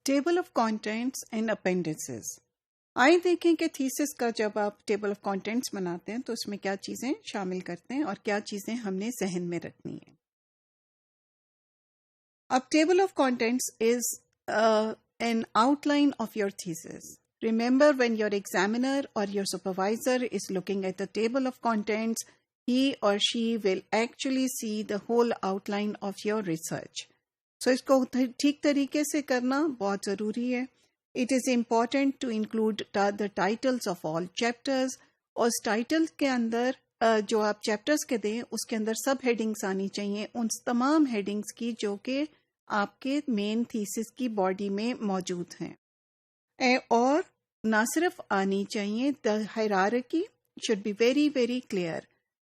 Table of contents and appendices. آئے دیکھیں کہ تھیسس کا جب آپ ٹیبل آف کانٹینٹس بناتے ہیں تو اس میں کیا چیزیں شامل کرتے ہیں اور کیا چیزیں ہم نے ذہن میں رکھنی ہیں. اب table of contents is an outline of your thesis. Remember, when your examiner or your supervisor is looking at the table of contents, he or she will actually see the whole outline of your research. So اس کو ٹھیک طریقے سے کرنا بہت ضروری ہے. It is important to include the titles of all chapters. اور اس title کے اندر جو آپ چیپٹرز کے دیں اس کے اندر سب ہیڈنگس آنی چاہیے ان تمام ہیڈنگس کی جو کہ آپ کے مین تھیسس کی باڈی میں موجود ہیں. اور نہ صرف آنی چاہیے, the hierarchy should be very very clear.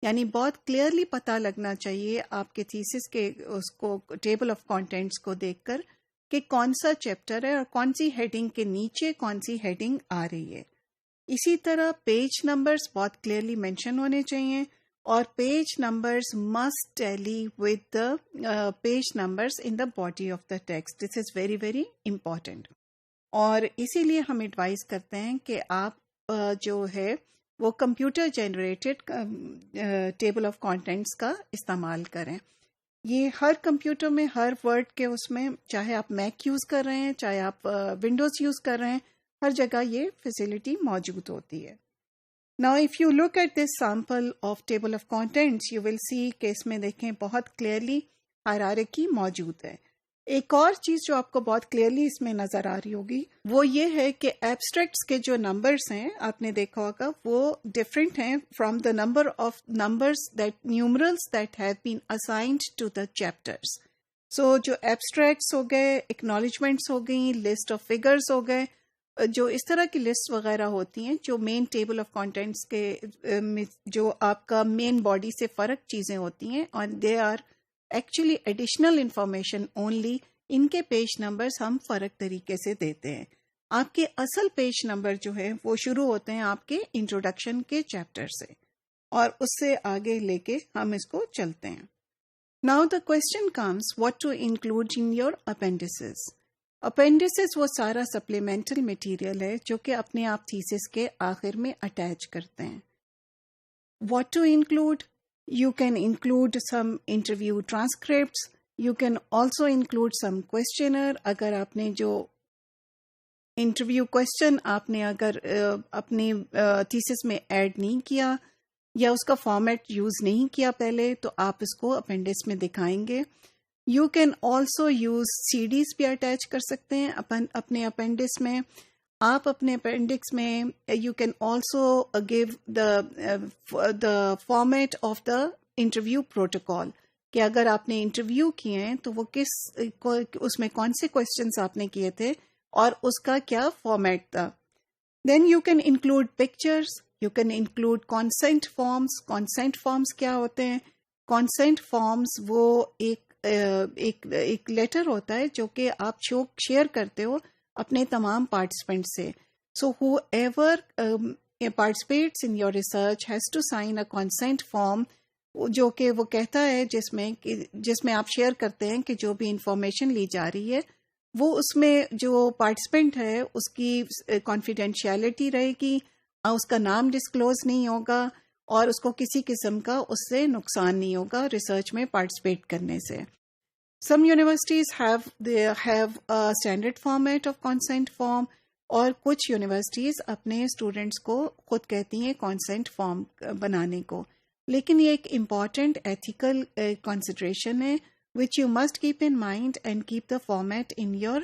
یعنی بہت کلیئرلی پتہ لگنا چاہیے آپ کے تھیسس کے اس کو ٹیبل آف کانٹینٹس کو دیکھ کر کہ کون سا چیپٹر ہے اور کون سی ہیڈنگ کے نیچے کون سی ہیڈنگ آ رہی ہے. اسی طرح پیج نمبرز بہت کلیئرلی مینشن ہونے چاہیے اور page numbers must tally with the page numbers in the body of the text. This is very very important. اور اسی لیے ہم ایڈوائز کرتے ہیں کہ آپ جو ہے وہ computer generated table of contents کا استعمال کریں. یہ ہر کمپیوٹر میں ہر ورڈ کے اس میں چاہے آپ میک یوز کر رہے ہیں چاہے آپ ونڈوز یوز کر رہے ہیں ہر جگہ یہ فیسلٹی موجود ہوتی ہے. Now if you look at this sample of table of contents you will see کہ اس میں دیکھیں بہت کلیئرلی hierarchy موجود ہے. ایک اور چیز جو آپ کو بہت کلیئرلی اس میں نظر آ رہی ہوگی وہ یہ ہے کہ ایبسٹریکٹس کے جو نمبرز ہیں آپ نے دیکھا ہوگا وہ ڈفرینٹ ہیں from the number of numbers that numerals that have been assigned to the chapters. So جو ایبسٹریکٹس ہو گئے, ایکنالجمنٹس ہو گئیں, لسٹ آف فگرز ہو گئے, جو اس طرح کی لسٹ وغیرہ ہوتی ہیں جو مین ٹیبل آف کانٹینٹس کے جو آپ کا مین باڈی سے فرق چیزیں ہوتی ہیں اور they are actually additional information only. ان کے پیج نمبرز ہم فرق طریقے سے دیتے ہیں. آپ کے اصل پیج نمبر جو ہے وہ شروع ہوتے ہیں آپ کے انٹروڈکشن کے چیپٹر سے اور اس سے آگے لے کے ہم اس کو چلتے ہیں. Now the question comes what to include in your appendices. Appendices وہ سارا سپلیمنٹل مٹیریل ہے جو کہ اپنے آپ تھیسس کے آخر میں اٹیچ کرتے ہیں. What to include, you can include some interview transcripts, you can also include some questionnaire. اگر آپ نے جو انٹرویو کوشچن آپ نے اگر اپنی تھیسس میں ایڈ نہیں کیا یا اس کا فارمیٹ یوز نہیں کیا پہلے تو آپ اس کو اپینڈکس میں دکھائیں گے. You can also use CDs بھی اٹیچ کر سکتے ہیں اپنے اپینڈکس میں. آپ اپنے اپینڈکس میں you can also give the format of the interview protocol کہ اگر آپ نے انٹرویو کیے ہیں تو وہ اس میں کون سے کوشچنس آپ نے کیے تھے اور اس کا کیا فارمیٹ تھا. Then you can include pictures, you can include consent forms. Consent forms کیا ہوتے ہیں؟ کانسینٹ فارمس وہ ایک لیٹر ہوتا ہے جو کہ آپ شیئر کرتے ہو اپنے تمام پارٹیسپینٹ سے. So whoever participates in your research has to sign a consent form جو کہ وہ کہتا ہے جس میں آپ شیئر کرتے ہیں کہ جو بھی انفارمیشن لی جا رہی ہے وہ اس میں جو پارٹیسپینٹ ہے اس کی کانفیڈینشیلٹی رہے گی, اس کا نام ڈسکلوز نہیں ہوگا اور اس کو کسی قسم کا اس سے نقصان نہیں ہوگا ریسرچ میں پارٹیسپیٹ کرنے سے. Some universities have a standard format of consent form اور کچھ یونیورسٹیز اپنے اسٹوڈینٹس کو خود کہتی ہیں consent form بنانے کو. لیکن یہ ایک امپورٹنٹ ایتھیکل کنسیڈریشن ہے which you must keep in mind and keep the format in your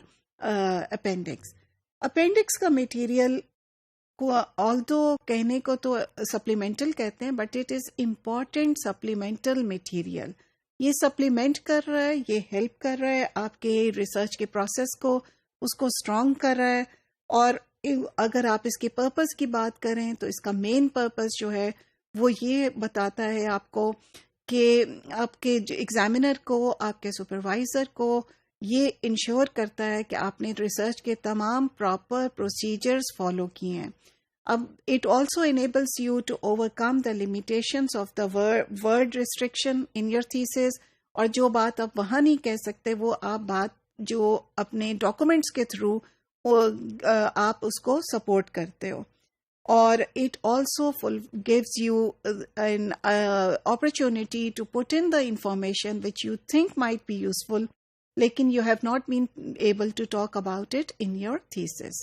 appendix. Appendix کا مٹیریل کو although کہنے کو تو supplemental کہتے ہیں but it is important supplemental material. یہ سپلیمنٹ کر رہا ہے, یہ ہیلپ کر رہا ہے آپ کے ریسرچ کے پروسیس کو, اس کو اسٹرانگ کر رہا ہے. اور اگر آپ اس کے پرپز کی بات کریں تو اس کا مین پرپز جو ہے وہ یہ بتاتا ہے آپ کو کہ آپ کے ایگزامینر کو, آپ کے سپروائزر کو یہ انشور کرتا ہے کہ آپ نے ریسرچ کے تمام پراپر پروسیجرز فالو کیے ہیں. اب it also enables you to overcome the limitations of the word restriction in your thesis. اور جو بات آپ وہاں نہیں کہہ سکتے وہ آپ بات جو اپنے ڈاکومنٹس کے تھرو آپ اس کو سپورٹ کرتے ہو. اور it also gives you an opportunity to put in the information which you think might be useful, لیکن you have not been able to talk about it in your thesis.